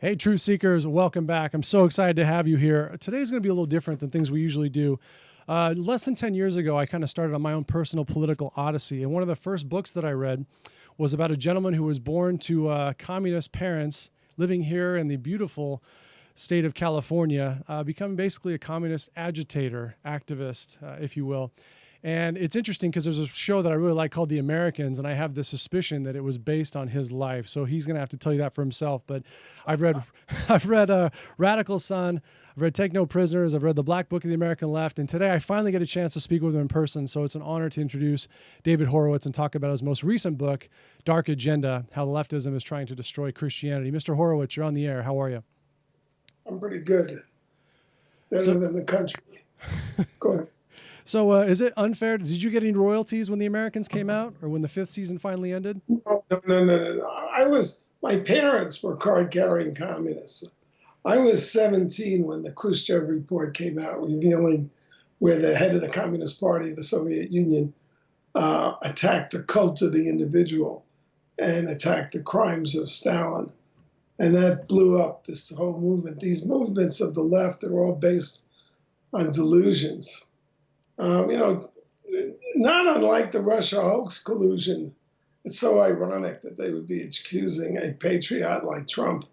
Hey, Truth Seekers, welcome back. I'm so excited to have you here. Today's going to be a little different than things we usually do. Less than 10 years ago, I kind of started on my own personal political odyssey. And one of the first books that I read was about a gentleman who was born to communist parents living here in the beautiful state of California, becoming basically a communist agitator, activist, if you will. And it's interesting because there's a show that I really like called The Americans, and I have the suspicion that it was based on his life. So he's going to have to tell you that for himself. But I've read, Radical Son, I've read Take No Prisoners, I've read The Black Book of the American Left, and today I finally get a chance to speak with him in person. So it's an honor to introduce David Horowitz and talk about his most recent book, Dark Agenda: How leftism is trying to destroy Christianity. Mr. Horowitz, you're on the air. How are you? I'm pretty good. Better than the country. Go ahead. So is it unfair? Did you get any royalties when The Americans came out or when the fifth season finally ended? No. My parents were card-carrying communists. I was 17 when the Khrushchev report came out revealing where the head of the Communist Party of the Soviet Union attacked the cult of the individual and attacked the crimes of Stalin. And that blew up this whole movement. These movements of the left are all based on delusions. Not unlike the Russia hoax collusion. It's so ironic that they would be accusing a patriot like Trump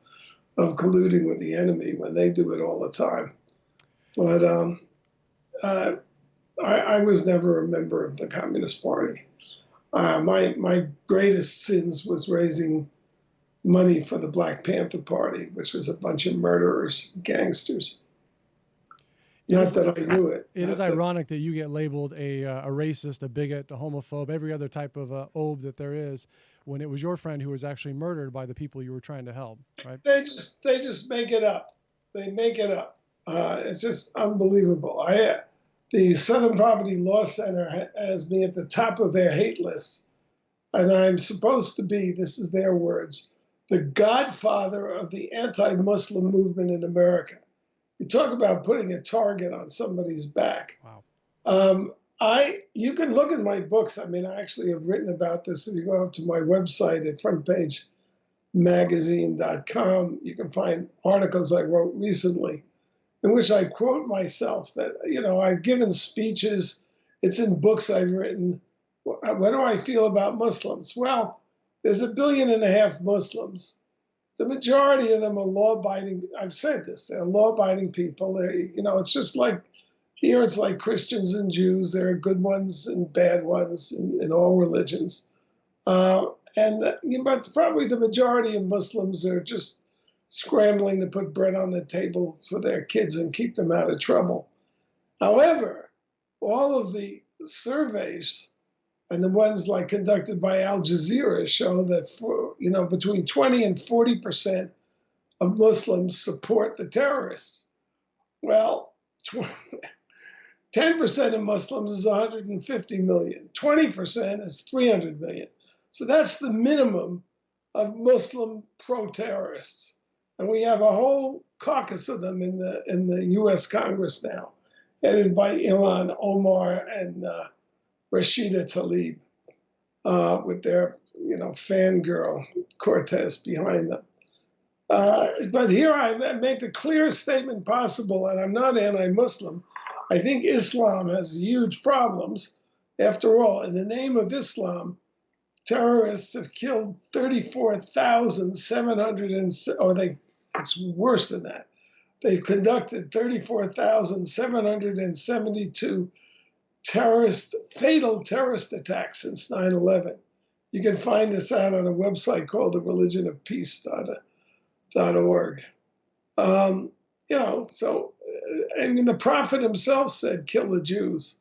of colluding with the enemy when they do it all the time. But I was never a member of the Communist Party. My greatest sins was raising money for the Black Panther Party, which was a bunch of murderers, gangsters. Not that I knew it. It is ironic that you get labeled a racist, a bigot, a homophobe, every other type of obe that there is, when it was your friend who was actually murdered by the people you were trying to help, right? They just make it up. They make it up. It's just unbelievable. The Southern Poverty Law Center has me at the top of their hate list, and I'm supposed to be, this is their words, the godfather of the anti-Muslim movement in America. You talk about putting a target on somebody's back. Wow. You can look in my books. I mean, I actually have written about this. If you go up to my website at frontpagemagazine.com, you can find articles I wrote recently in which I quote myself that, I've given speeches. It's in books I've written. What do I feel about Muslims? Well, there's 1.5 billion Muslims. The majority of them are law-abiding. I've said this. They're law-abiding people. It's just like here. It's like Christians and Jews. There are good ones and bad ones in all religions. But probably the majority of Muslims are just scrambling to put bread on the table for their kids and keep them out of trouble. However, all of the surveys and the ones like conducted by Al Jazeera show that between 20 and 40% of Muslims support the terrorists. Well, 10% of Muslims is 150 million. 20% is 300 million. So that's the minimum of Muslim pro-terrorists. And we have a whole caucus of them in the U.S. Congress now, headed by Ilhan Omar and Rashida Tlaib, with their, fangirl Cortez behind them. But here I make the clearest statement possible, and I'm not anti-Muslim. I think Islam has huge problems. After all, in the name of Islam, terrorists have killed 34,700, it's worse than that. They've conducted 34,772 fatal terrorist attacks since 9/11. You can find this out on a website called thereligionofpeace.org. The Prophet himself said, kill the Jews.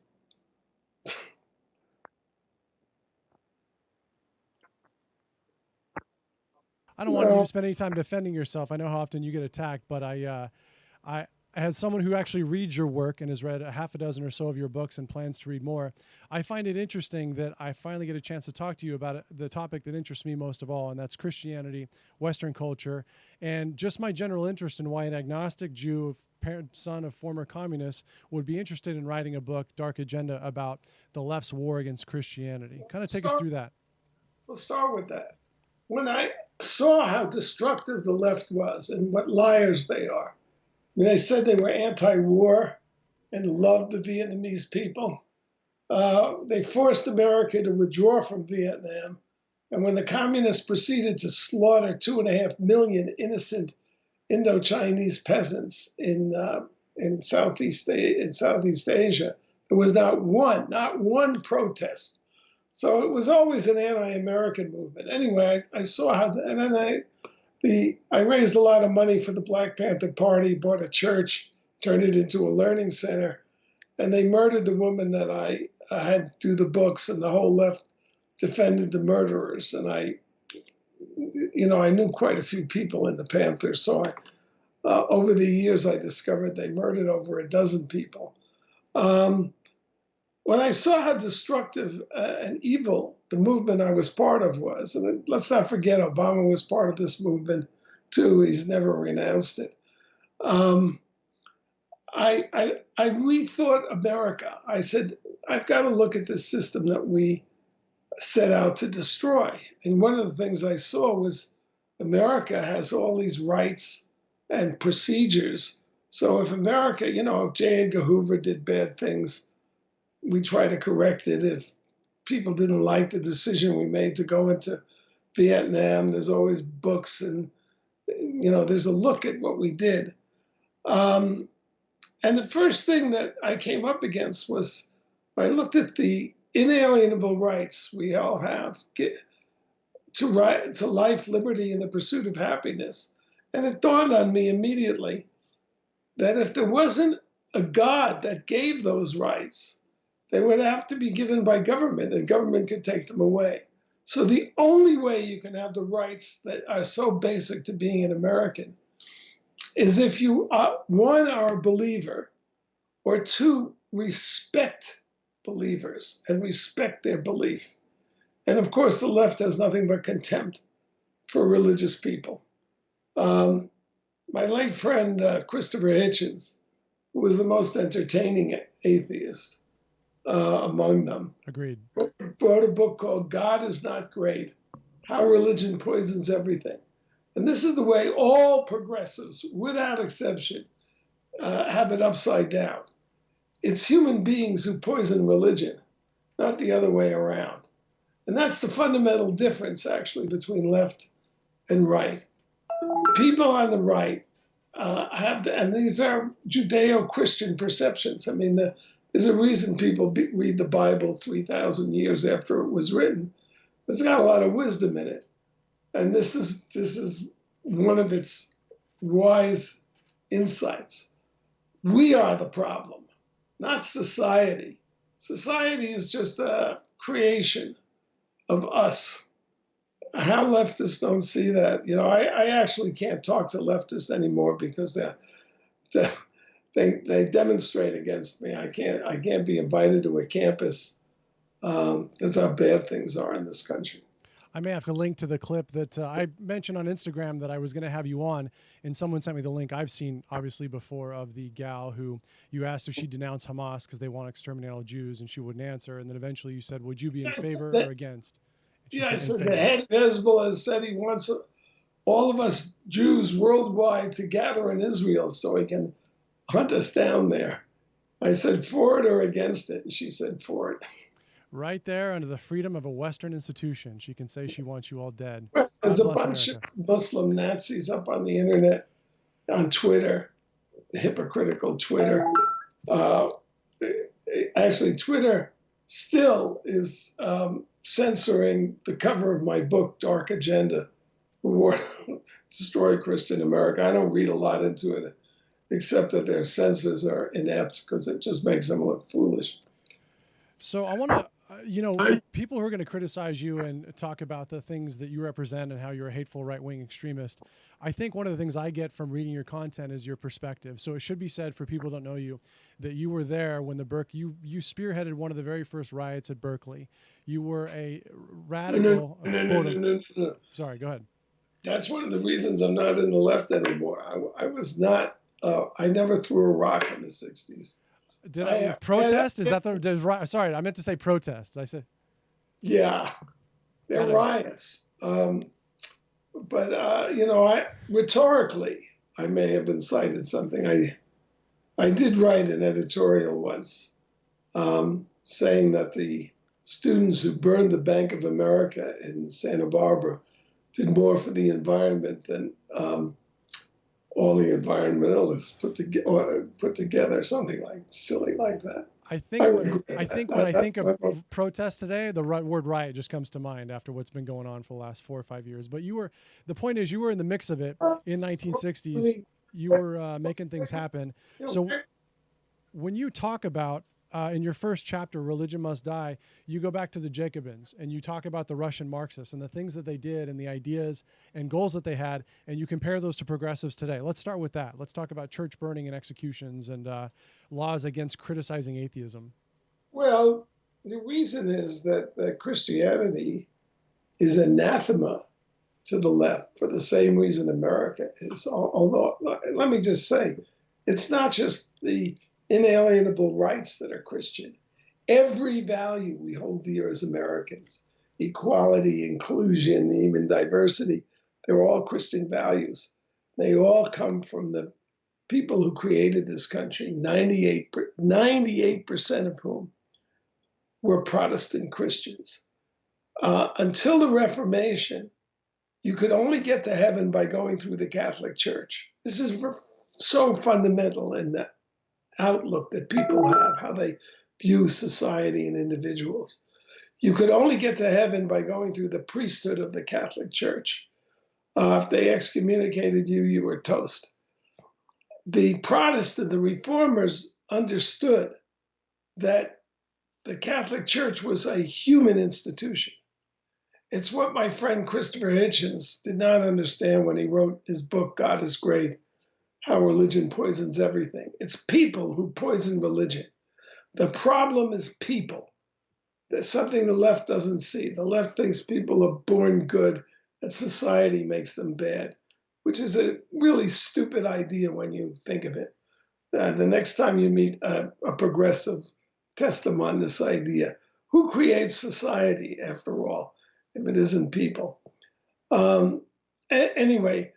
I don't want you to spend any time defending yourself. I know how often you get attacked, but I as someone who actually reads your work and has read a half a dozen or so of your books and plans to read more, I find it interesting that I finally get a chance to talk to you about the topic that interests me most of all, and that's Christianity, Western culture, and just my general interest in why an agnostic Jew, son of former communists, would be interested in writing a book, Dark Agenda, about the left's war against Christianity. Kind of take us through that. We'll start with that. When I saw how destructive the left was and what liars they are. When they said they were anti-war and loved the Vietnamese people, they forced America to withdraw from Vietnam. And when the communists proceeded to slaughter 2.5 million innocent Indo-Chinese peasants in Southeast Asia, there was not one protest. So it was always an anti-American movement. Anyway, I saw how, and then I raised a lot of money for the Black Panther Party, bought a church, turned it into a learning center, and they murdered the woman that I had do the books, and the whole left defended the murderers. And I knew quite a few people in the Panthers, so over the years I discovered they murdered over a dozen people. When I saw how destructive and evil the movement I was part of was, and let's not forget Obama was part of this movement too, he's never renounced it. I rethought America. I said, I've got to look at this system that we set out to destroy. And one of the things I saw was America has all these rights and procedures. So if America, if J. Edgar Hoover did bad things, we try to correct it. If people didn't like the decision we made to go into Vietnam, there's always books and, there's a look at what we did. And the first thing that I came up against was I looked at the inalienable rights we all have to life, liberty, and the pursuit of happiness. And it dawned on me immediately that if there wasn't a God that gave those rights, they would have to be given by government, and government could take them away. So the only way you can have the rights that are so basic to being an American is if you, one, are a believer, or two, respect believers and respect their belief. And of course, the left has nothing but contempt for religious people. My late friend, Christopher Hitchens, who was the most entertaining atheist among them, Agreed, wrote a book called God is Not Great, How Religion Poisons Everything. And this is the way all progressives, without exception, have it upside down. It's human beings who poison religion, not the other way around. And that's the fundamental difference, actually, between left and right. People on the right and these are Judeo-Christian perceptions. I mean, there's a reason people read the Bible 3,000 years after it was written. It's got a lot of wisdom in it. And this is one of its wise insights. We are the problem, not society. Society is just a creation of us. How leftists don't see that, I actually can't talk to leftists anymore because they demonstrate against me. I can't be invited to a campus. That's how bad things are in this country. I may have to link to the clip that I mentioned on Instagram that I was going to have you on, and someone sent me the link I've seen, obviously, before, of the gal who you asked if she'd denounce Hamas because they want to exterminate all Jews, and she wouldn't answer. And then eventually you said, would you be in favor or against? I said the head of Hezbollah said he wants all of us Jews worldwide to gather in Israel so he can hunt us down there. I said, for it or against it? And she said, for it. Right there, under the freedom of a Western institution, she can say she wants you all dead. There's a bunch of Muslim Nazis up on the internet, on Twitter, hypocritical Twitter. Actually, Twitter still is censoring the cover of my book, Dark Agenda, War Destroy Christian America. I don't read a lot into it, except that their censors are inept because it just makes them look foolish. So I want to, people who are going to criticize you and talk about the things that you represent and how you're a hateful right-wing extremist, I think one of the things I get from reading your content is your perspective. So it should be said, for people who don't know you, that you were there when you spearheaded one of the very first riots at Berkeley. You were a radical. No. Sorry, go ahead. That's one of the reasons I'm not in the left anymore. I was not. I never threw a rock in the '60s. Did I protest? Is that the? Sorry, I meant to say protest. I said. Yeah, they're riots. I rhetorically, I may have incited something. I did write an editorial once saying that the students who burned the Bank of America in Santa Barbara did more for the environment than all the environmentalists put together, something like silly like that. I I think when regret I that. think when I think That's of my book. protest today, the word riot just comes to mind after what's been going on for the last 4 or 5 years. But the point is, you were in the mix of it in So, 1960s. you You were making things happen. know, So when you talk about in your first chapter, Religion Must Die, you go back to the Jacobins and you talk about the Russian Marxists and the things that they did and the ideas and goals that they had, and you compare those to progressives today. Let's start with that. Let's talk about church burning and executions and laws against criticizing atheism. well, the reason is that Christianity is anathema to the left for the same reason America is. Although, let me just say, it's not just the inalienable rights that are Christian. Every value we hold dear as Americans, equality, inclusion, even diversity, they're all Christian values. They all come from the people who created this country, 98% of whom were Protestant Christians. Until the Reformation, you could only get to heaven by going through the Catholic Church. This is so fundamental in the outlook that people have, how they view society and individuals. You could only get to heaven by going through the priesthood of the Catholic Church. If they excommunicated you, you were toast. The Protestant, the reformers understood that the Catholic Church was a human institution. It's what my friend Christopher Hitchens did not understand when he wrote his book, God is Great, How Religion Poisons Everything. It's people who poison religion. The problem is people. There's something the left doesn't see. The left thinks people are born good and society makes them bad, which is a really stupid idea when you think of it. The next time you meet a progressive, test them on this idea. Who creates society, after all, if it isn't people? Um, anyway,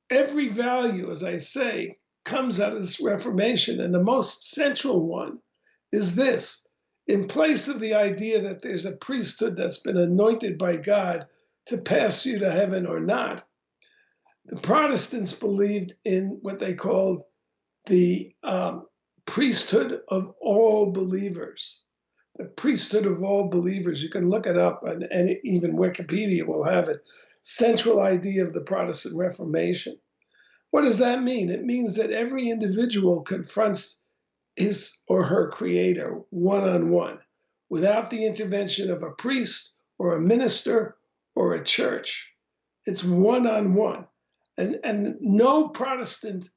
every value, as I say, comes out of this Reformation, and the most central one is this: in place of the idea that there's a priesthood that's been anointed by God to pass you to heaven or not, the Protestants believed in what they called the priesthood of all believers. The priesthood of all believers. You can look it up, and even Wikipedia will have it. Central idea of the Protestant Reformation. What does that mean? It means that every individual confronts his or her creator one on one without the intervention of a priest or a minister or a church. It's one on one. And no Protestant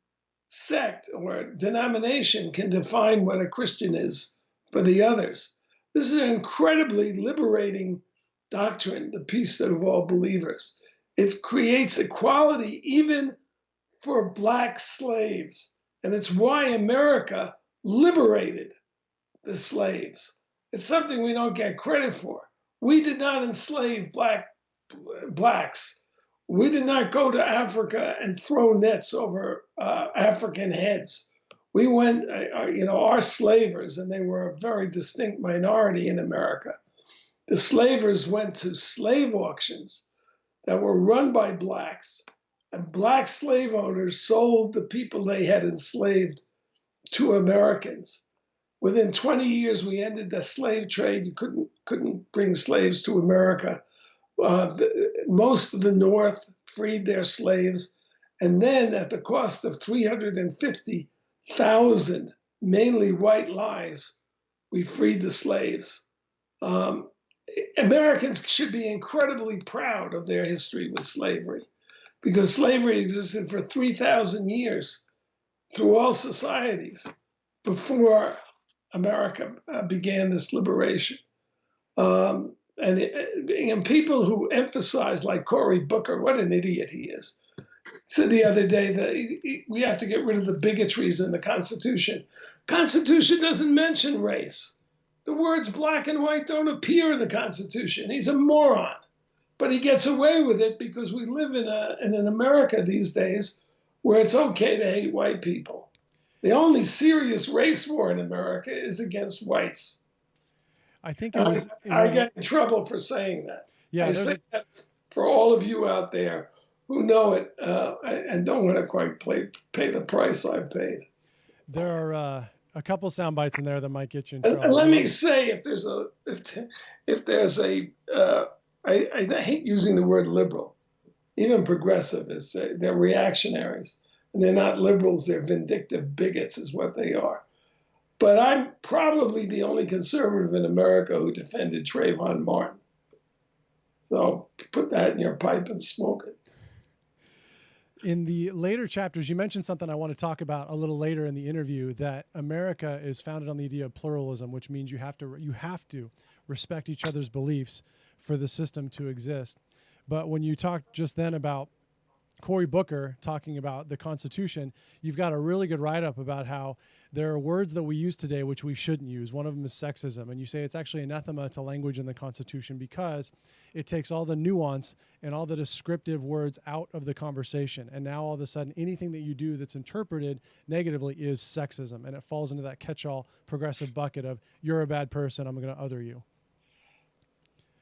sect or denomination can define what a Christian is for the others. This is an incredibly liberating doctrine, the priesthood of all believers. It creates equality even for black slaves. And it's why America liberated the slaves. It's something we don't get credit for. We did not enslave blacks. We did not go to Africa and throw nets over African heads. We went, our slavers, and they were a very distinct minority in America. The slavers went to slave auctions that were run by blacks, and black slave owners sold the people they had enslaved to Americans. Within 20 years, we ended the slave trade. You couldn't bring slaves to America. Most of the North freed their slaves, and then at the cost of 350,000, mainly white lives, we freed the slaves. Um, Americans should be incredibly proud of their history with slavery because slavery existed for 3,000 years through all societies before America began this liberation. And people who emphasize, like Cory Booker, what an idiot he is, said the other day that we have to get rid of the bigotries in the Constitution. Constitution doesn't mention race. The words black and white don't appear in the Constitution. He's a moron. but he gets away with it because we live in an America these days where it's okay to hate white people. The only serious race war in America is against whites. I think it And was I get in trouble for saying that. yeah. I say that for all of you out there who know it and don't want to quite pay the price I've paid. There are a couple sound bites in there that might get you in And trouble. let me say, if there's a I hate using the word liberal, even progressive is they're reactionaries, and they're not liberals. They're vindictive bigots, is what they are. But I'm probably the only conservative in America who defended Trayvon Martin. So put that in your pipe and smoke it. In the later chapters, you mentioned something I want to talk about a little later in the interview, that America is founded on the idea of pluralism, which means you have to respect each other's beliefs for the system to exist. But when you talked just then about Cory Booker talking about the Constitution, you've got a really good write-up about how there are words that we use today which we shouldn't use. One of them is sexism, and you say it's actually anathema to language in the Constitution because it takes all the nuance and all the descriptive words out of the conversation. And now all of a sudden, anything that you do that's interpreted negatively is sexism, and it falls into that catch-all progressive bucket of you're a bad person, I'm going to other you.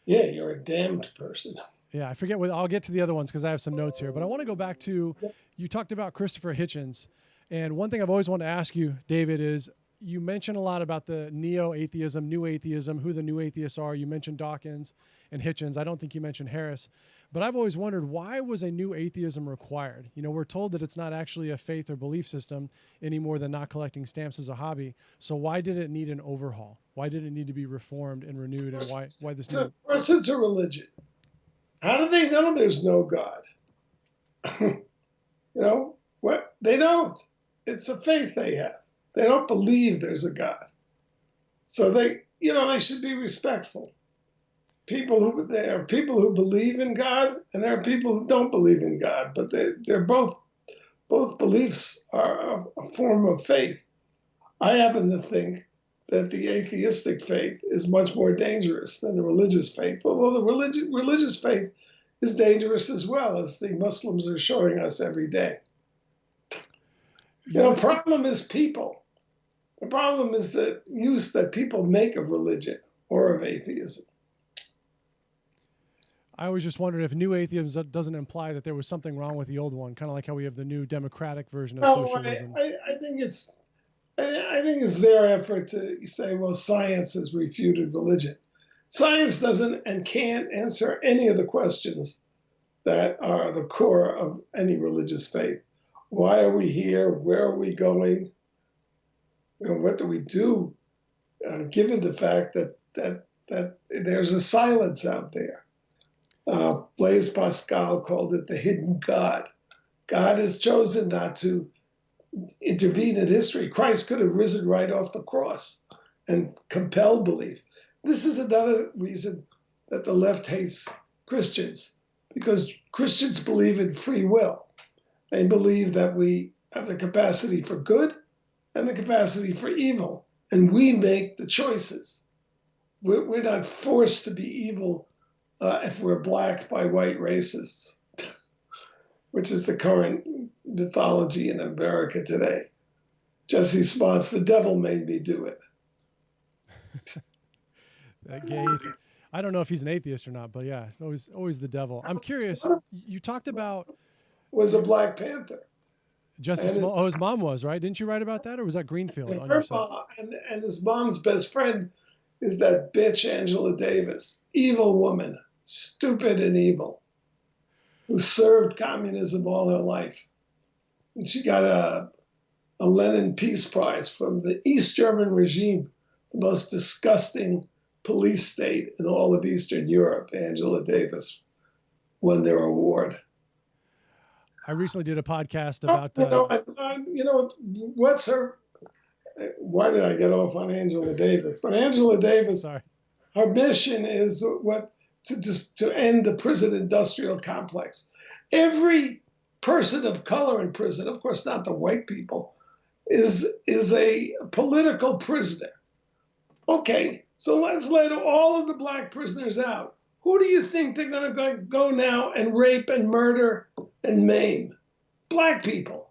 Yeah, you're a damned person. Yeah, I forget what I'll get to the other ones because I have some notes here. But I want to go back to, you talked about Christopher Hitchens. And one thing I've always wanted to ask you, David, is you mentioned a lot about the neo-atheism, new atheism, who the new atheists are. You mentioned Dawkins and Hitchens. I don't think you mentioned Harris. But I've always wondered, why was a new atheism required? You know, we're told that it's not actually a faith or belief system any more than not collecting stamps as a hobby. So why did it need an overhaul? Why did it need to be reformed and renewed? And why this new? Of course, it's a religion. How do they know there's no God? You know, what? They don't. It's a faith they have. They don't believe there's a God. So they should be respectful. There are people who believe in God, and there are people who don't believe in God. But they're both beliefs are a form of faith. I happen to think that the atheistic faith is much more dangerous than the religious faith, although the religious faith is dangerous as well, as the Muslims are showing us every day. The problem is people. The problem is the use that people make of religion or of atheism. I always just wondered if new atheism doesn't imply that there was something wrong with the old one, kind of like how we have the new democratic version of socialism. I think it's their effort to say, well, science has refuted religion. Science doesn't and can't answer any of the questions that are the core of any religious faith. Why are we here? Where are we going? What do we do? Given the fact that there's a silence out there. Blaise Pascal called it the hidden God. God has chosen not to intervene in history. Christ could have risen right off the cross and compelled belief. This is another reason that the left hates Christians, because Christians believe in free will. They believe that we have the capacity for good and the capacity for evil, and we make the choices. We're not forced to be evil if we're black by white racists, which is the current mythology in America today. Jesse Smoll's "The devil made me do it." That gay. I don't know if he's an atheist or not, but yeah, always the devil. I'm curious. You talked about was a Black Panther. Jesse Smoll. Oh, his mom was, right? Didn't you write about that, or was that Greenfield on your site? And his mom's best friend is that bitch Angela Davis, evil woman, stupid and evil, who served communism all her life. And she got a Lenin Peace Prize from the East German regime, the most disgusting police state in all of Eastern Europe. Angela Davis won their award. I recently did a podcast about. What's her? Why did I get off on Angela Davis? But Angela Davis, Sorry. Her mission is to end the prison industrial complex. Every person of color in prison, of course not the white people, is a political prisoner. Okay, so let's let all of the black prisoners out. Who do you think they're going to go now and rape and murder and maim? Black people.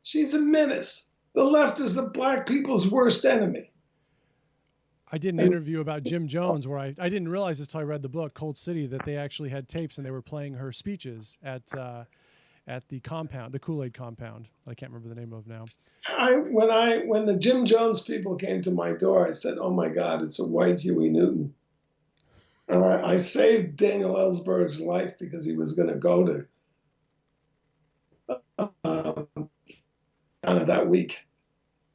She's a menace. The left is the black people's worst enemy. I did an interview about Jim Jones where I didn't realize this till I read the book Cold City, that they actually had tapes and they were playing her speeches at the compound, the Kool-Aid compound. I can't remember the name of now. When the Jim Jones people came to my door, I said, "Oh my God, it's a white Huey Newton." I saved Daniel Ellsberg's life because he was going to go to that week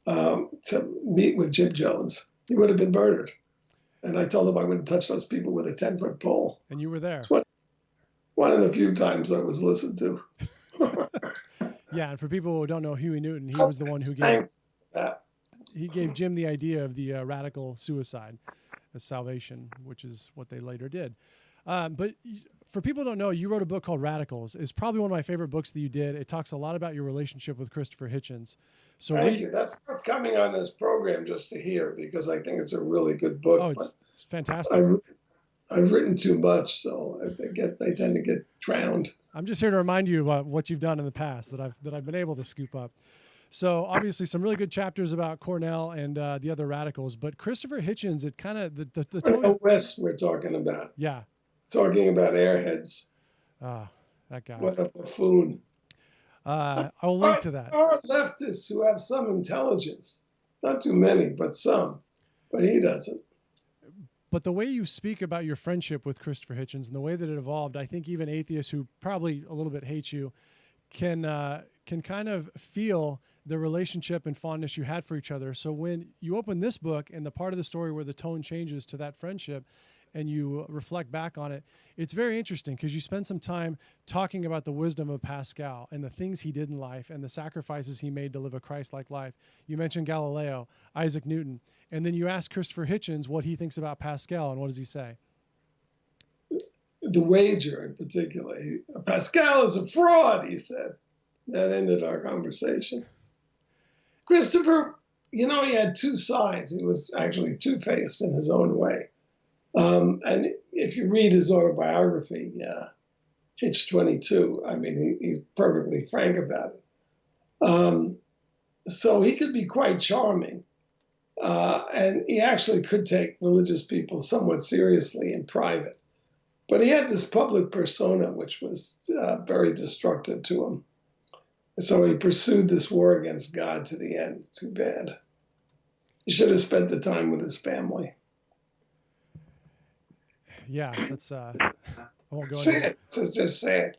to meet with Jim Jones. He would have been murdered. And I told him I wouldn't touch those people with a 10-foot pole. And you were there. One of the few times I was listened to. Yeah, and for people who don't know Huey Newton, he was the one who gave Jim the idea of the radical suicide as salvation, which is what they later did. But for people who don't know, you wrote a book called Radicals. It's probably one of my favorite books that you did. It talks a lot about your relationship with Christopher Hitchens. So Thank you. That's worth coming on this program just to hear, because I think it's a really good book. Oh, it's fantastic. I've written too much, so they tend to get drowned. I'm just here to remind you about what you've done in the past that I've been able to scoop up. So obviously some really good chapters about Cornell and the other radicals, but Christopher Hitchens, it kind of the tone. West we're talking about. Yeah. Talking about airheads. That guy. What a buffoon. I'll link to that. There are leftists who have some intelligence. Not too many, but some. But he doesn't. But the way you speak about your friendship with Christopher Hitchens and the way that it evolved, I think even atheists who probably a little bit hate you can kind of feel the relationship and fondness you had for each other. So when you open this book and the part of the story where the tone changes to that friendship and you reflect back on it, it's very interesting because you spend some time talking about the wisdom of Pascal and the things he did in life and the sacrifices he made to live a Christ-like life. You mentioned Galileo, Isaac Newton, and then you ask Christopher Hitchens what he thinks about Pascal, and what does he say? The wager in particular. Pascal is a fraud, he said. That ended our conversation. Christopher, he had two sides. He was actually two-faced in his own way. And if you read his autobiography, Hitch 22, I mean, he's perfectly frank about it. So he could be quite charming. And he actually could take religious people somewhat seriously in private. But he had this public persona, which was very destructive to him. And so he pursued this war against God to the end. Too bad. He should have spent the time with his family. Yeah, that's. I won't go say into it. Just say it.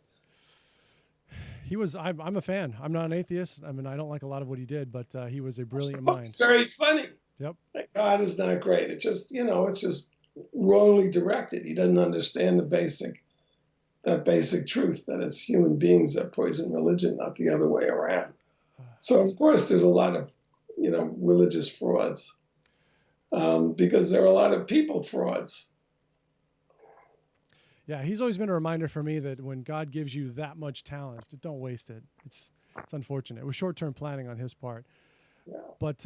He was. I'm a fan. I'm not an atheist. I mean, I don't like a lot of what he did, but he was a brilliant mind. It's very funny. Yep. God is not great. It just, it's just wrongly directed. He doesn't understand that basic truth that it's human beings that poison religion, not the other way around. So of course there's a lot of, religious frauds, because there are a lot of people frauds. Yeah, he's always been a reminder for me that when God gives you that much talent, don't waste it. It's unfortunate. It was short-term planning on his part. Yeah. But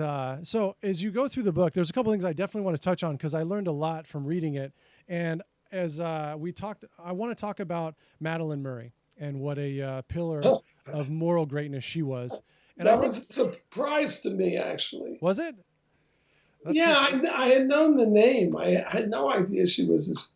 so as you go through the book, there's a couple things I definitely want to touch on because I learned a lot from reading it. And as we talked, I want to talk about Madeleine Murray and what a pillar of moral greatness she was. And that was a surprise to me, actually. Was it? That's I had known the name. I had no idea she was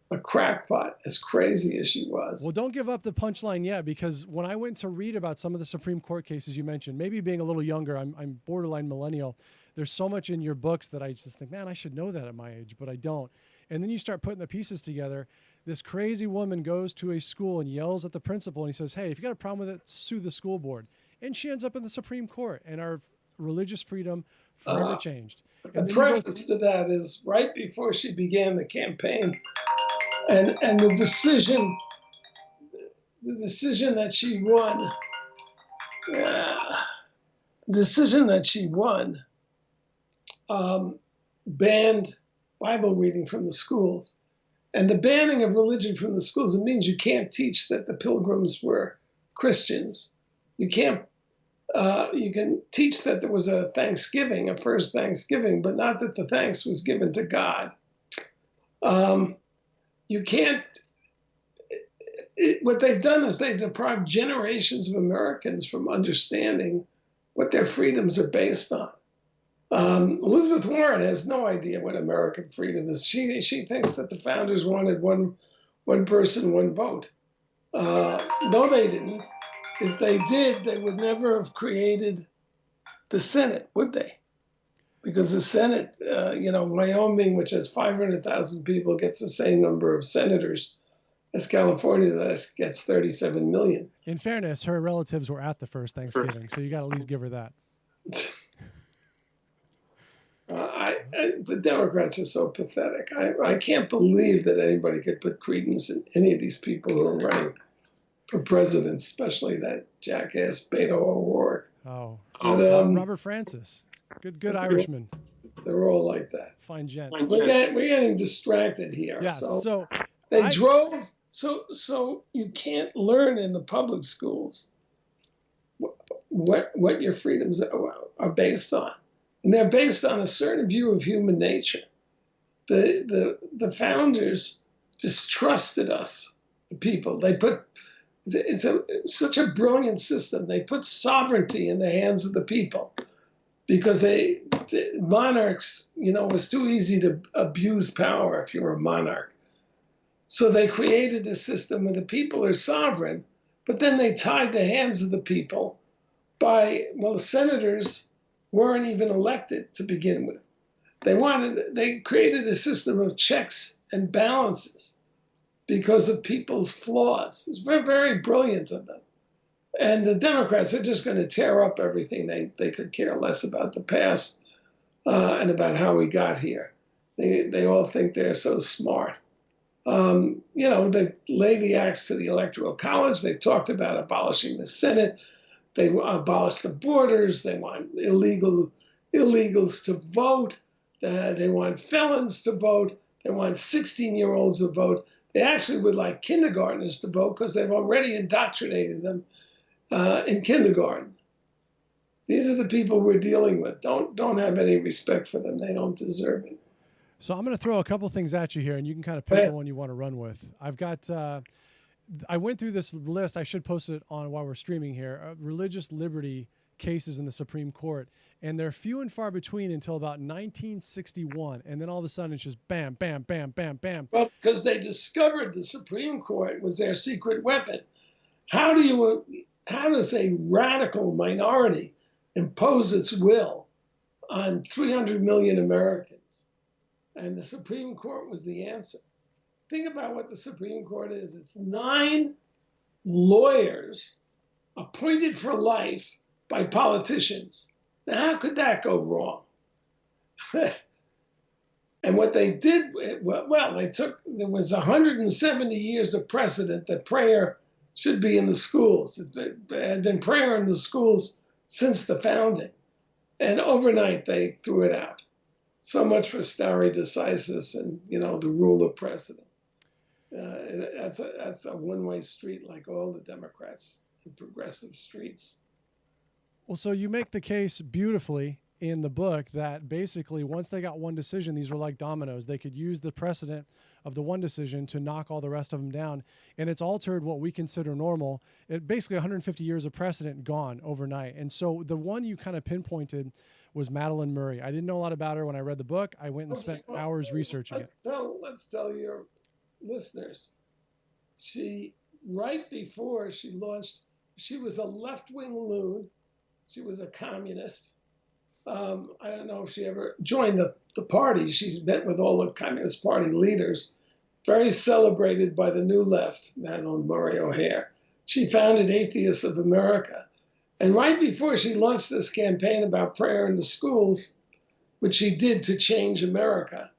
a crackpot, as crazy as she was. Well, don't give up the punchline yet, because when I went to read about some of the Supreme Court cases you mentioned, maybe being a little younger, I'm borderline millennial. There's so much in your books that I just think, man, I should know that at my age, but I don't. And then you start putting the pieces together. This crazy woman goes to a school and yells at the principal, and he says, hey, if you got a problem with it, sue the school board. And she ends up in the Supreme Court, and our religious freedom forever changed. And the preface to that is right before she began the campaign, and the decision that she won, banned Bible reading from the schools. And the banning of religion from the schools, it means you can't teach that the Pilgrims were Christians. You can't. You can teach that there was a Thanksgiving, a first Thanksgiving, but not that the thanks was given to God. you can't. What they've done is they've deprived generations of Americans from understanding what their freedoms are based on. Elizabeth Warren has no idea what American freedom is. She thinks that the founders wanted one person, one vote. No, they didn't. If they did, they would never have created the Senate, would they? Because the Senate, Wyoming, which has 500,000 people, gets the same number of senators as California that gets 37 million. In fairness, her relatives were at the first Thanksgiving, so you got to at least give her that. The Democrats are so pathetic. I can't believe that anybody could put credence in any of these people who are running for president, especially that jackass Beto O'Rourke. Oh, but, Robert Francis, good Irishman. They're all like that. Fine gent. We're getting distracted here. Yeah. So they drove. So you can't learn in the public schools what your freedoms are based on. And they're based on a certain view of human nature. The founders distrusted us, the people. It's such a brilliant system. They put sovereignty in the hands of the people because the monarchs, it was too easy to abuse power if you were a monarch. So they created this system where the people are sovereign, but then they tied the hands of the people the senators weren't even elected to begin with. They created a system of checks and balances because of people's flaws. It's very, very brilliant of them. And the Democrats are just going to tear up everything. They could care less about the past and about how we got here. They all think they're so smart. They've laid the axe to the Electoral College. They've talked about abolishing the Senate. They abolished the borders. They want illegals to vote. They want felons to vote. They want 16-year-olds to vote. They actually would like kindergartners to vote because they've already indoctrinated them in kindergarten. These are the people we're dealing with. Don't have any respect for them. They don't deserve it. So I'm going to throw a couple things at you here, and you can kind of pick the one you want to run with. I've got, I went through this list. I should post it on while we're streaming here. Religious liberty cases in the Supreme Court, and they're few and far between until about 1961, and then all of a sudden it's just bam, bam, bam, bam, bam. Well, because they discovered the Supreme Court was their secret weapon. How does a radical minority impose its will on 300 million Americans? And the Supreme Court was the answer. Think about what the Supreme Court is. It's 9 lawyers appointed for life by politicians. Now, how could that go wrong? And what they did, there was 170 years of precedent that prayer should be in the schools. There had been prayer in the schools since the founding. And overnight, they threw it out. So much for stare decisis and, the rule of precedent. That's a one-way street like all the Democrats and progressive streets. Well, so you make the case beautifully in the book that basically once they got one decision, these were like dominoes. They could use the precedent of the one decision to knock all the rest of them down. And it's altered what we consider normal. Basically 150 years of precedent gone overnight. And so the one you kind of pinpointed was Madeleine Murray. I didn't know a lot about her when I read the book. I went and spent hours researching it. Let's tell your listeners. Right before she launched, she was a left-wing loon. She was a communist. I don't know if she ever joined the party. She's met with all the Communist Party leaders. Very celebrated by the New Left, Madeleine Murray O'Hair. She founded Atheists of America. And right before she launched this campaign about prayer in the schools, which she did to change America,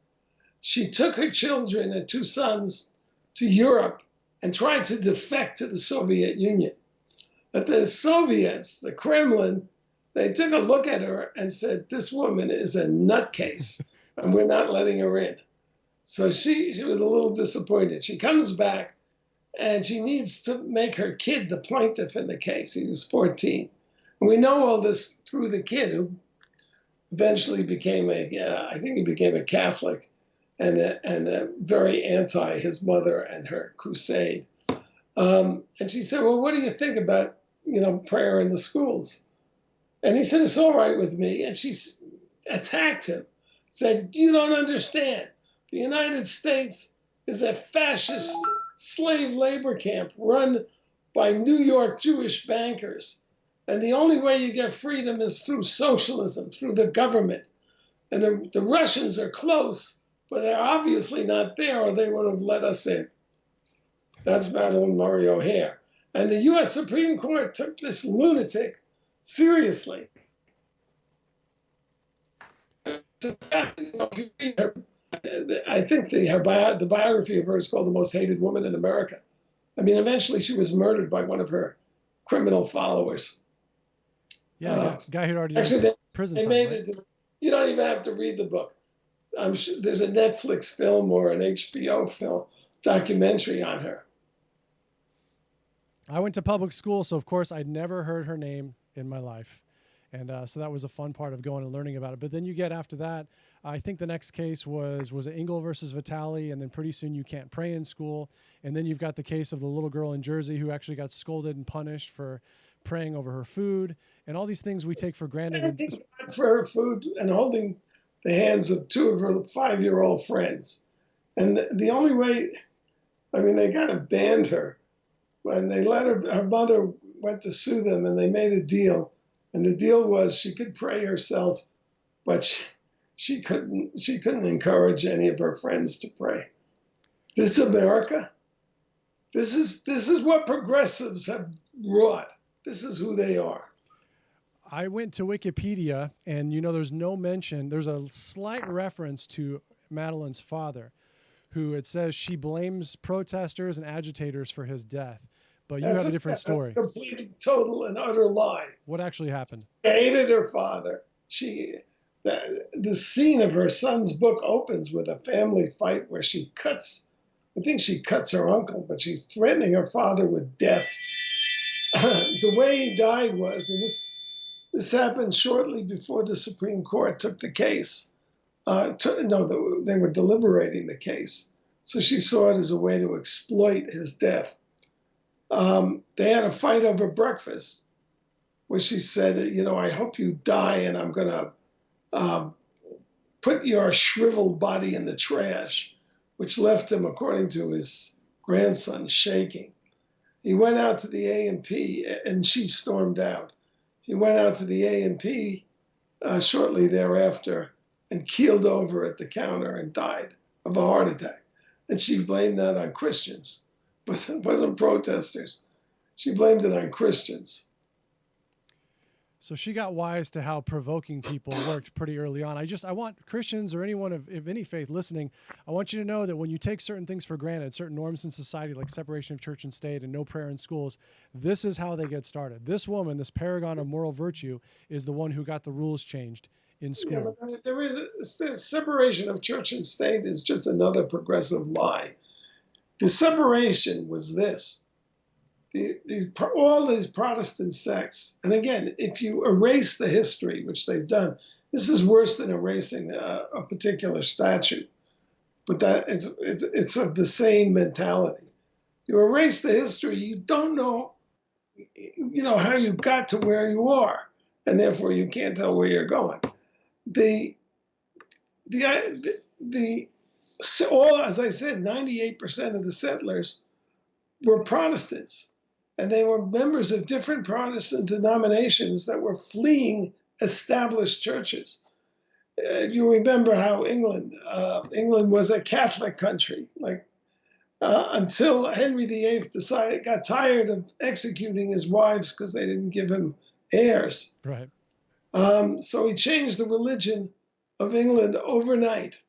she took her children, her 2 sons, to Europe and tried to defect to the Soviet Union. But the Soviets, the Kremlin, they took a look at her and said, this woman is a nutcase, and we're not letting her in. So she was a little disappointed. She comes back, and she needs to make her kid the plaintiff in the case. He was 14. And we know all this through the kid, who eventually became I think he became a Catholic and very anti his mother and her crusade. And she said, "Well, what do you think about prayer in the schools?" And he said, "It's all right with me." And she attacked him, said, "You don't understand. The United States is a fascist slave labor camp run by New York Jewish bankers. And the only way you get freedom is through socialism, through the government. And the Russians are close, but they're obviously not there, or they would have let us in." That's Madeline Murray O'Hair. And the US Supreme Court took this lunatic seriously. If you read her, I think the biography of her is called The Most Hated Woman in America. I mean, eventually she was murdered by one of her criminal followers. Yeah, guy who'd already Actually, done prison they time, made right? it. You don't even have to read the book. I'm sure there's a Netflix film or an HBO film documentary on her. I went to public school, so of course I'd never heard her name in my life. And so that was a fun part of going and learning about it. But then you get after that, I think the next case was it Engel versus Vitale, and then pretty soon you can't pray in school. And then you've got the case of the little girl in Jersey who actually got scolded and punished for praying over her food, and all these things we take for granted. For her food and holding the hands of two of her 5-year-old friends. And the only way, I mean, they kind of banned her when they let her mother went to sue them, and they made a deal. And the deal was she could pray herself, but she couldn't encourage any of her friends to pray. This is America. This is what progressives have wrought. This is who they are. I went to Wikipedia, and there's no mention. There's a slight reference to Madeline's father, who it says she blames protesters and agitators for his death. But you have a different story. A complete, total, and utter lie. What actually happened? She hated her father. The scene of her son's book opens with a family fight where she cuts her uncle, but she's threatening her father with death. The way he died was, and this happened shortly before the Supreme Court took the case. They were deliberating the case. So she saw it as a way to exploit his death. They had a fight over breakfast where she said, "I hope you die, and I'm going to put your shriveled body in the trash," which left him, according to his grandson, shaking. He went out to the A&P, and she stormed out. He went out to the A&P shortly thereafter and keeled over at the counter and died of a heart attack. And she blamed that on Christians, but it wasn't protesters. She blamed it on Christians. So she got wise to how provoking people worked pretty early on. I want Christians or anyone of any faith listening, I want you to know that when you take certain things for granted, certain norms in society like separation of church and state and no prayer in schools, this is how they get started. This woman, this paragon of moral virtue, is the one who got the rules changed in school. Yeah, but the separation of church and state is just another progressive lie. The separation was this. All these Protestant sects, and again, if you erase the history, which they've done, this is worse than erasing a particular statute, but that it's of the same mentality. You erase the history, you don't know, how you got to where you are, and therefore you can't tell where you're going. As I said, 98% of the settlers were Protestants. And they were members of different Protestant denominations that were fleeing established churches. You remember how England was a Catholic country, until Henry VIII got tired of executing his wives because they didn't give him heirs. Right. So he changed the religion of England overnight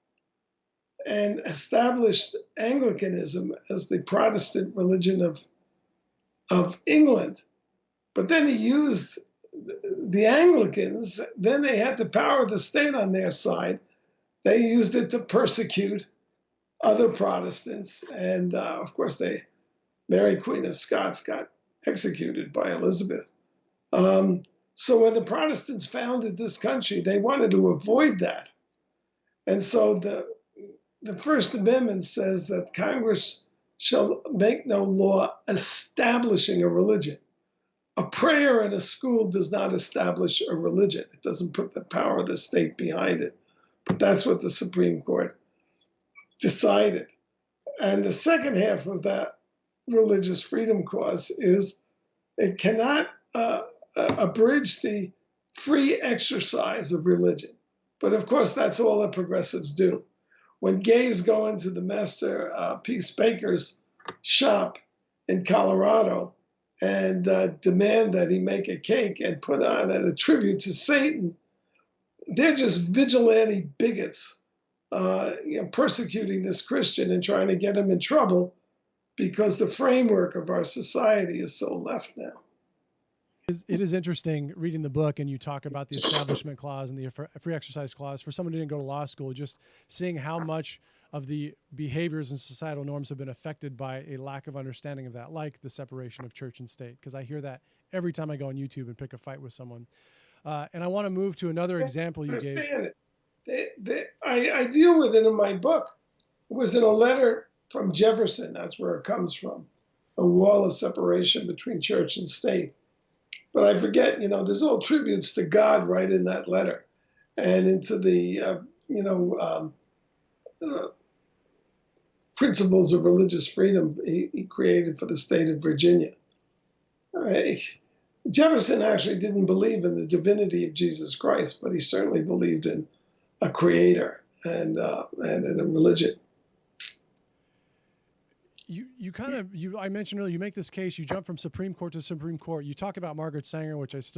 and established Anglicanism as the Protestant religion of England. But then he used the Anglicans, then they had the power of the state on their side. They used it to persecute other Protestants. And of course, Mary Queen of Scots got executed by Elizabeth. So when the Protestants founded this country, they wanted to avoid that. And so the First Amendment says that Congress shall make no law establishing a religion. A prayer in a school does not establish a religion. It doesn't put the power of the state behind it. But that's what the Supreme Court decided. And the second half of that religious freedom clause is it cannot abridge the free exercise of religion. But of course, that's all that progressives do. When gays go into the Master Peace Baker's shop in Colorado and demand that he make a cake and put on it a tribute to Satan, they're just vigilante bigots, persecuting this Christian and trying to get him in trouble because the framework of our society is so left now. It is interesting reading the book, and you talk about the Establishment Clause and the Free Exercise Clause. For someone who didn't go to law school, just seeing how much of the behaviors and societal norms have been affected by a lack of understanding of that, like the separation of church and state, because I hear that every time I go on YouTube and pick a fight with someone. And I want to move to another example you gave. I deal with it in my book. It was in a letter from Jefferson. That's where it comes from, a wall of separation between church and state. But I forget, there's all tributes to God right in that letter and into the, principles of religious freedom he created for the state of Virginia. Jefferson actually didn't believe in the divinity of Jesus Christ, but he certainly believed in a creator and in a religion. I mentioned earlier, you make this case, you jump from Supreme Court to Supreme Court. You talk about Margaret Sanger, which it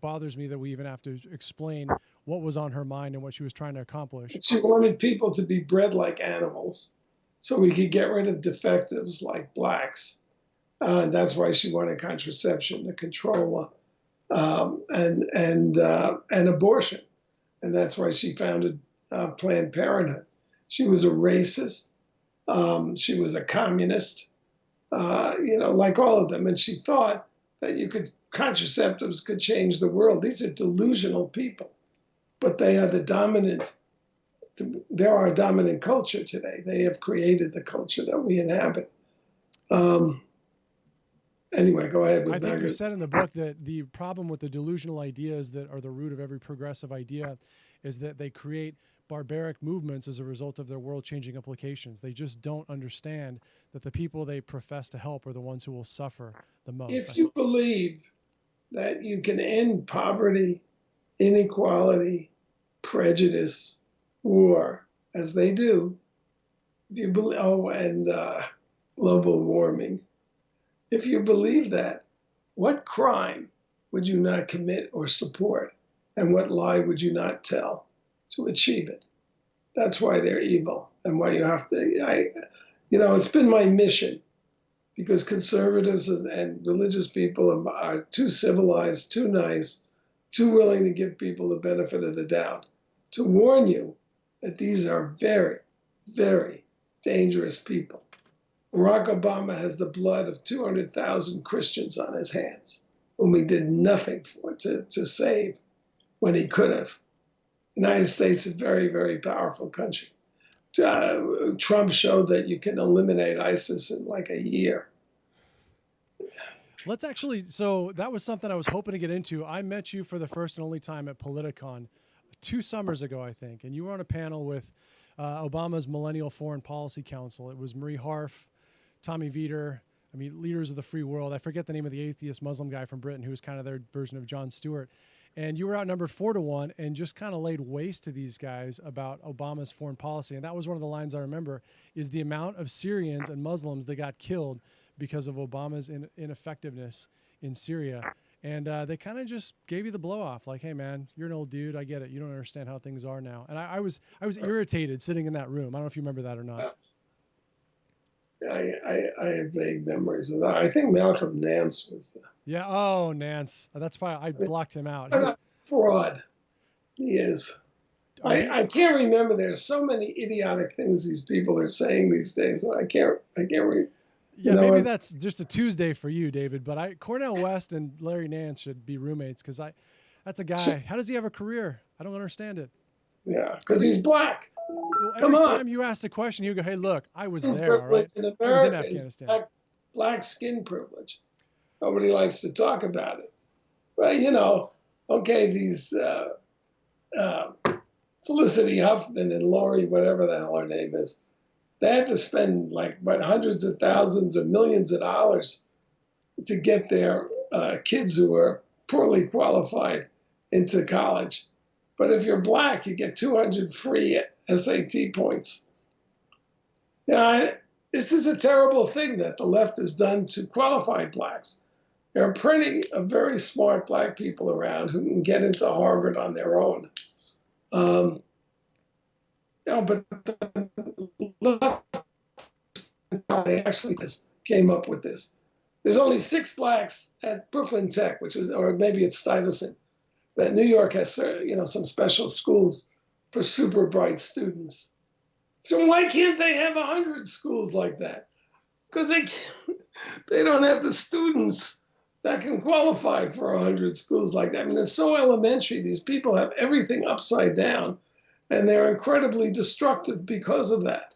bothers me that we even have to explain what was on her mind and what she was trying to accomplish. She wanted people to be bred like animals so we could get rid of defectives like blacks. That's why she wanted contraception to control and abortion. And that's why she founded Planned Parenthood. She was a racist. She was a communist, like all of them. And she thought that contraceptives could change the world. These are delusional people, but they are they're our dominant culture today. They have created the culture that we inhabit. Anyway, go ahead. I think you said in the book that the problem with the delusional ideas that are the root of every progressive idea is that they create barbaric movements as a result of their world-changing implications. They just don't understand that the people they profess to help are the ones who will suffer the most. If you believe that you can end poverty, inequality, prejudice, war, as they do, if you believe, and global warming, if you believe that, what crime would you not commit or support? And what lie would you not tell to achieve it? That's why they're evil, and why you have to, it's been my mission, because conservatives and religious people are too civilized, too nice, too willing to give people the benefit of the doubt, to warn you that these are very, very dangerous people. Barack Obama has the blood of 200,000 Christians on his hands, whom he did nothing to save when he could have. The United States is a very, very powerful country. Trump showed that you can eliminate ISIS in like a year. So that was something I was hoping to get into. I met you for the first and only time at Politicon 2 summers ago, I think, and you were on a panel with Obama's Millennial Foreign Policy Council. It was Marie Harf, Tommy Vietor, leaders of the free world. I forget the name of the atheist Muslim guy from Britain who was kind of their version of Jon Stewart. And you were outnumbered 4-1 and just kind of laid waste to these guys about Obama's foreign policy. And that was one of the lines I remember, is the amount of Syrians and Muslims that got killed because of Obama's ineffectiveness in Syria. And they kind of just gave you the blow off, like, hey, man, you're an old dude. I get it. You don't understand how things are now. And I was irritated sitting in that room. I don't know if you remember that or not. I have vague memories of that. I think Malcolm Nance was the... Yeah, oh, Nance. That's why I blocked him out. He's a fraud. He is. I can't remember. There's so many idiotic things these people are saying these days. I can't remember. Yeah, maybe that's just a Tuesday for you, David. But Cornel West and Larry Nance should be roommates, because that's a guy. How does he have a career? I don't understand it. Yeah, because he's black. Come Every on. time you ask the question, you go, "Hey, look, I was Skin there. All privilege right, in I was in America is Afghanistan." black skin privilege. Nobody likes to talk about it. But, okay, these uh, Felicity Huffman and Lori, whatever the hell her name is, they had to spend hundreds of thousands or millions of dollars to get their kids who are poorly qualified into college. But if you're black, you get 200 free SAT points. Yeah, this is a terrible thing that the left has done to qualified blacks. There are plenty of very smart black people around who can get into Harvard on their own. Um, but the left actually came up with this. There's only 6 blacks at Brooklyn Tech, or maybe it's Stuyvesant, that New York has, some special schools for super bright students. So why can't they have 100 schools like that? Because they don't have the students that can qualify for 100 schools like that. I mean, it's so elementary. These people have everything upside down, and they're incredibly destructive because of that.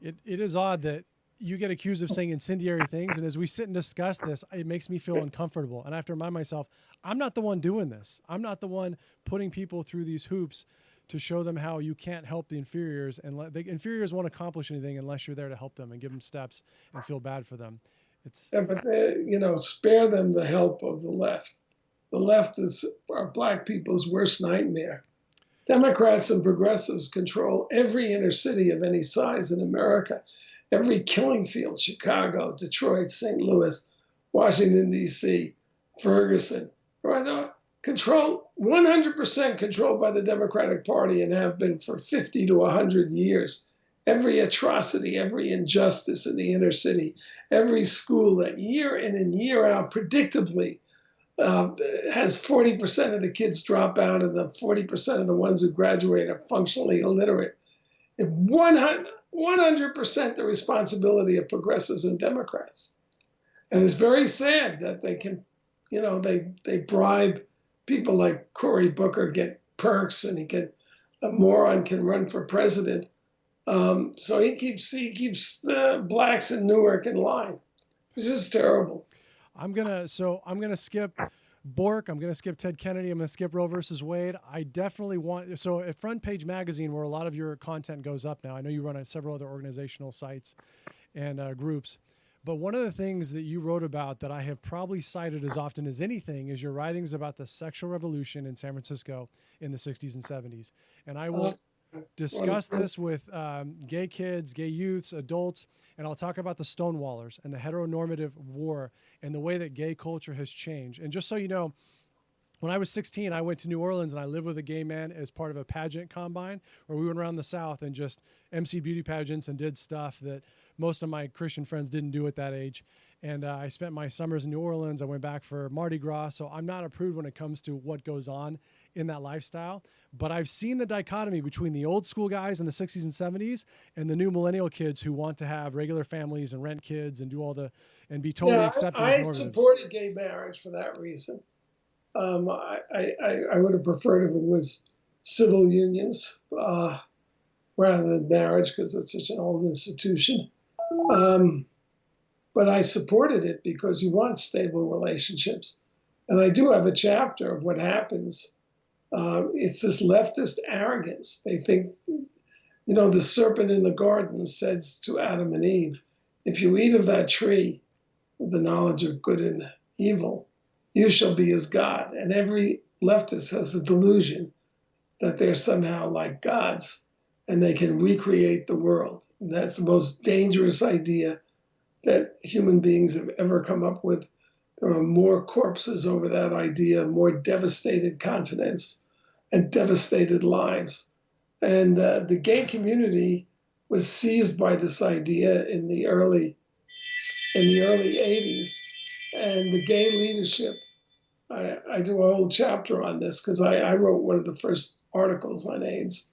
It is odd that you get accused of saying incendiary things, and as we sit and discuss this, it makes me feel uncomfortable. And I have to remind myself, I'm not the one doing this. I'm not the one putting people through these hoops to show them how you can't help the inferiors, and the inferiors won't accomplish anything unless you're there to help them and give them steps and feel bad for them. But spare them the help of the left. The left are black people's worst nightmare. Democrats and progressives control every inner city of any size in America, every killing field: Chicago, Detroit, St. Louis, Washington, D.C., Ferguson. Control 100% controlled by the Democratic Party, and have been for 50 to 100 years. Every atrocity, every injustice in the inner city, every school that year in and year out predictably has 40% of the kids drop out, and the 40% of the ones who graduate are functionally illiterate. 100% the responsibility of progressives and Democrats. And it's very sad that they can, they bribe people like Cory Booker, get perks, and a moron can run for president. So he keeps the blacks in Newark in line. It's just terrible. I'm gonna skip Bork. I'm gonna skip Ted Kennedy. I'm gonna skip Roe versus Wade. I definitely want, so at Front Page Magazine, where a lot of your content goes up now, I know you run several other organizational sites and groups, but one of the things that you wrote about that I have probably cited as often as anything is your writings about the sexual revolution in San Francisco in the 60s and 70s. And I will discuss this with gay kids, gay youths, adults, and I'll talk about the Stonewallers and the heteronormative war and the way that gay culture has changed. And just so you know, when I was 16, I went to New Orleans and I lived with a gay man as part of a pageant combine where we went around the South and just emceed beauty pageants and did stuff that most of my Christian friends didn't do at that age. And I spent my summers in New Orleans. I went back for Mardi Gras. So I'm not a prude when it comes to what goes on in that lifestyle. But I've seen the dichotomy between the old school guys in the 60s and 70s and the new millennial kids who want to have regular families and rent kids and do and be totally accepted as normatives. I supported gay marriage for that reason. I would have preferred if it was civil unions rather than marriage, because it's such an old institution. But I supported it because you want stable relationships. And I do have a chapter of what happens. It's this leftist arrogance. They think, the serpent in the garden says to Adam and Eve, if you eat of that tree with the knowledge of good and evil, you shall be as God. And every leftist has a delusion that they're somehow like gods and they can recreate the world. And that's the most dangerous idea that human beings have ever come up with. There are more corpses over that idea, more devastated continents and devastated lives. And the gay community was seized by this idea in the early 80s. And the gay leadership, I do a whole chapter on this because I wrote one of the first articles on AIDS.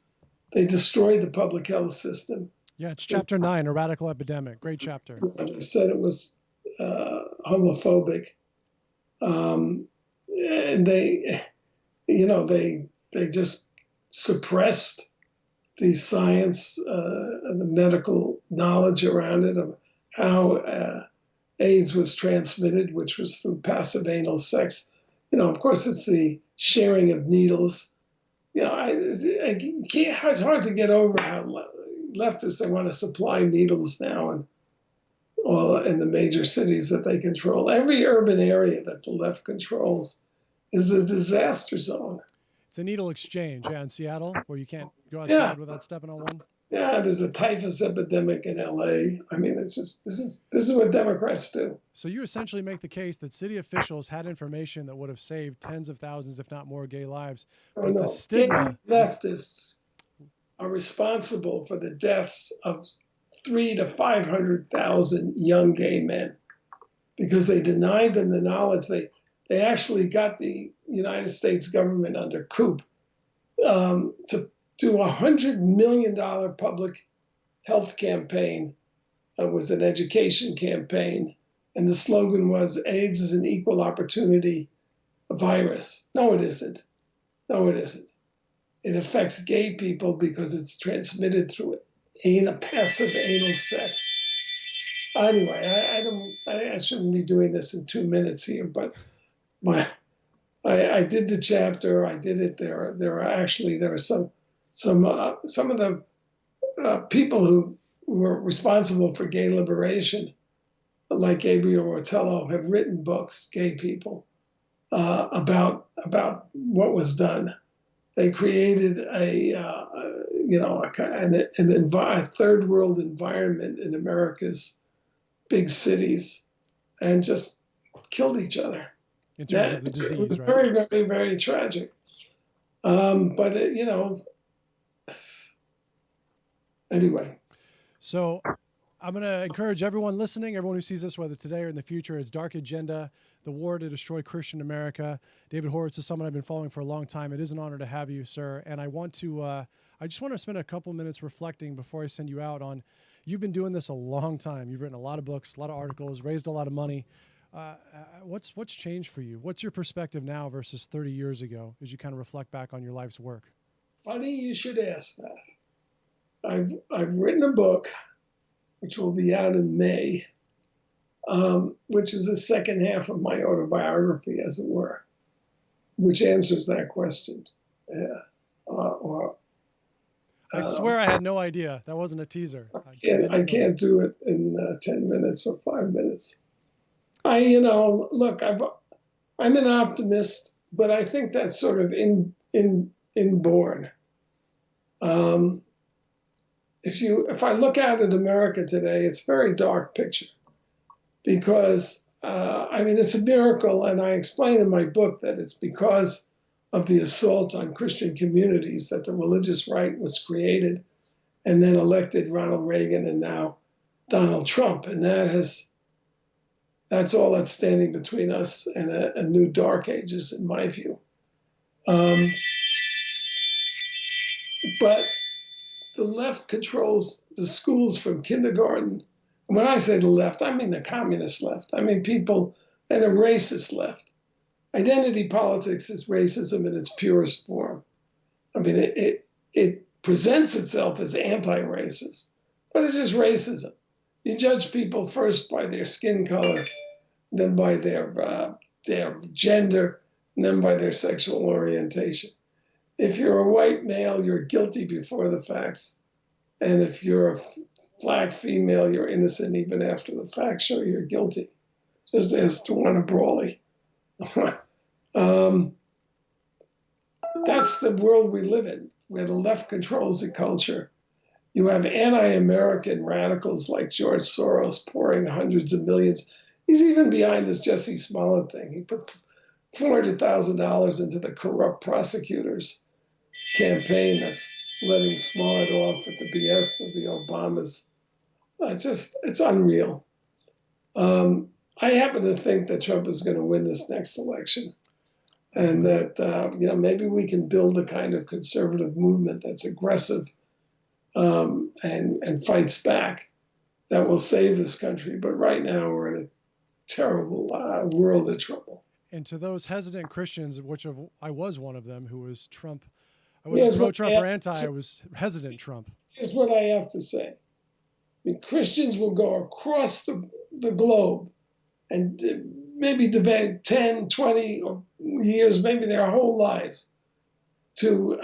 They destroyed the public health system. Yeah, it's chapter 9, A Radical Epidemic. Great chapter. They said it was homophobic. And they just suppressed the science, the medical knowledge around it of how AIDS was transmitted, which was through passive anal sex. Of course, it's the sharing of needles. It's hard to get over how leftists, they want to supply needles now and all in the major cities that they control. Every urban area that the left controls is a disaster zone. It's a needle exchange, in Seattle, where you can't go outside Yeah. without stepping on one. Yeah, there's a typhus epidemic in LA. I mean, it's just this is what Democrats do. So you essentially make the case that city officials had information that would have saved tens of thousands, if not more, gay lives. But the stigma. Leftists are responsible for the deaths of 300,000 to 500,000 young gay men because they denied them the knowledge. They actually got the United States government under coup to do $100 million public health campaign. It was an education campaign. And the slogan was, AIDS is an equal opportunity virus. No, it isn't. No, it isn't. It affects gay people because it's transmitted through passive anal sex. Anyway, I shouldn't be doing this in 2 minutes here, but I did the chapter. I did it. There are some of the people who were responsible for gay liberation, like Gabriel Rotello, have written books, gay people, about what was done. They created a third world environment in America's big cities, and just killed each other. In terms of the disease, it was right? very, very, very tragic. But anyway. So I'm going to encourage everyone listening, everyone who sees this, whether today or in the future, it's Dark Agenda, the war to destroy Christian America. David Horowitz is someone I've been following for a long time. It is an honor to have you, sir. And I just want to spend a couple minutes reflecting before I send you out on, you've been doing this a long time. You've written a lot of books, a lot of articles, raised a lot of money. What's changed for you? What's your perspective now versus 30 years ago as you kind of reflect back on your life's work? Funny you should ask that. I've written a book, which will be out in May, which is the second half of my autobiography, as it were, which answers that question. I swear I had no idea. That wasn't a teaser. I can't do it in 10 minutes or 5 minutes. Look, I'm an optimist, but I think that's sort of inborn. If I look out at America today, it's a very dark picture because, it's a miracle, and I explain in my book that it's because of the assault on Christian communities that the religious right was created and then elected Ronald Reagan and now Donald Trump. And that's all that's standing between us and a new dark ages, in my view. But the left controls the schools from kindergarten. And when I say the left, I mean the communist left. I mean people and a racist left. Identity politics is racism in its purest form. I mean, it presents itself as anti-racist, but it's just racism. You judge people first by their skin color, then by their gender, and then by their sexual orientation. If you're a white male, you're guilty before the facts. And if you're a black female, you're innocent even after the facts show you're guilty. Just ask Tawana Brawley. That's the world we live in, where the left controls the culture. You have anti-American radicals like George Soros pouring hundreds of millions. He's even behind this Jussie Smollett thing. He put $400,000 into the corrupt prosecutors campaign that's letting Smollett off at the behest of the Obamas. It's unreal. I happen to think that Trump is going to win this next election, and that maybe we can build a kind of conservative movement that's aggressive and fights back that will save this country. But right now we're in a terrible world of trouble. And to those hesitant Christians, which I was one of them, who was Trump I wasn't Here's what pro-Trump I or have to anti. say. I was hesitant Trump. Here's what I have to say. I mean, Christians will go across the globe and maybe devote 10, 20 years, maybe their whole lives, to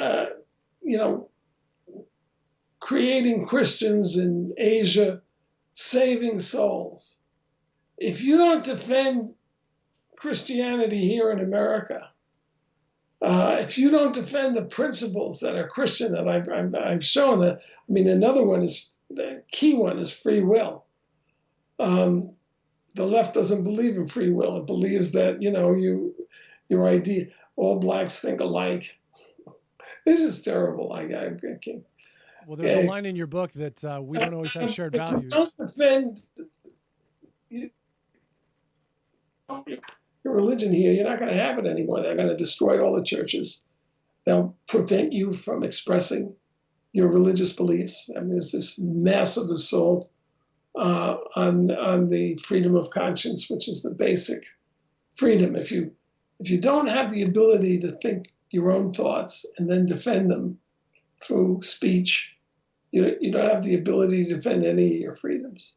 creating Christians in Asia, saving souls. If you don't defend Christianity here in America, if you don't defend the principles that are Christian, and I've shown that, I mean, another one is, the key one is free will. The left doesn't believe in free will. It believes that, your idea, all blacks think alike. This is terrible. I can't. Well, there's a line in your book that we don't always have shared If you values. don't defend your religion here, you're not going to have it anymore. They're going to destroy all the churches. They'll prevent you from expressing your religious beliefs. I mean, there's this massive assault on the freedom of conscience, which is the basic freedom. If you don't have the ability to think your own thoughts and then defend them through speech, you don't have the ability to defend any of your freedoms.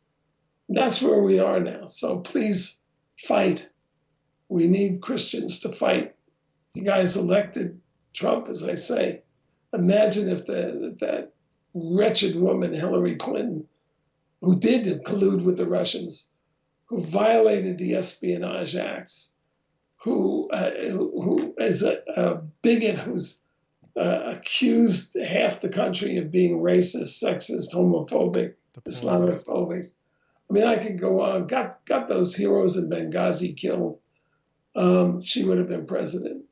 And that's where we are now. So please fight. We need Christians to fight. You guys elected Trump, as I say. Imagine if that wretched woman, Hillary Clinton, who did collude with the Russians, who violated the Espionage Acts, who is a bigot who's accused half the country of being racist, sexist, homophobic, Islamophobic. I mean, I could go on. Got those heroes in Benghazi killed. She would have been president.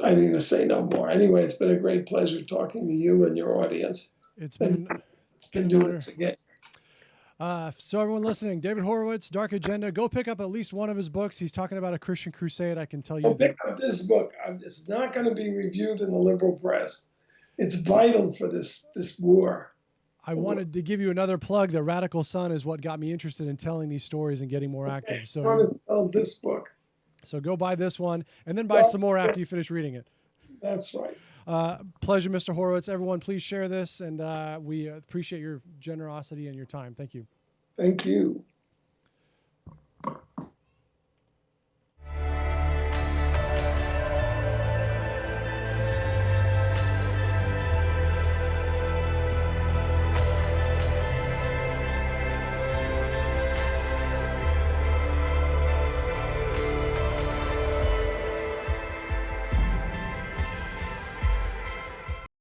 I need to say no more. Anyway, it's been a great pleasure talking to you and your audience. It's been Can an do honor. this again. So everyone listening, David Horowitz, Dark Agenda, go pick up at least one of his books. He's talking about a Christian crusade. I can tell you. Pick up this book. It's not going to be reviewed in the liberal press. It's vital for this war. I wanted to give you another plug. The Radical Sun is what got me interested in telling these stories and getting more active. I So want to sell this book. So go buy this one and then buy some more after you finish reading it. That's right. Pleasure, Mr. Horowitz. Everyone, please share this, and we appreciate your generosity and your time. Thank you. Thank you.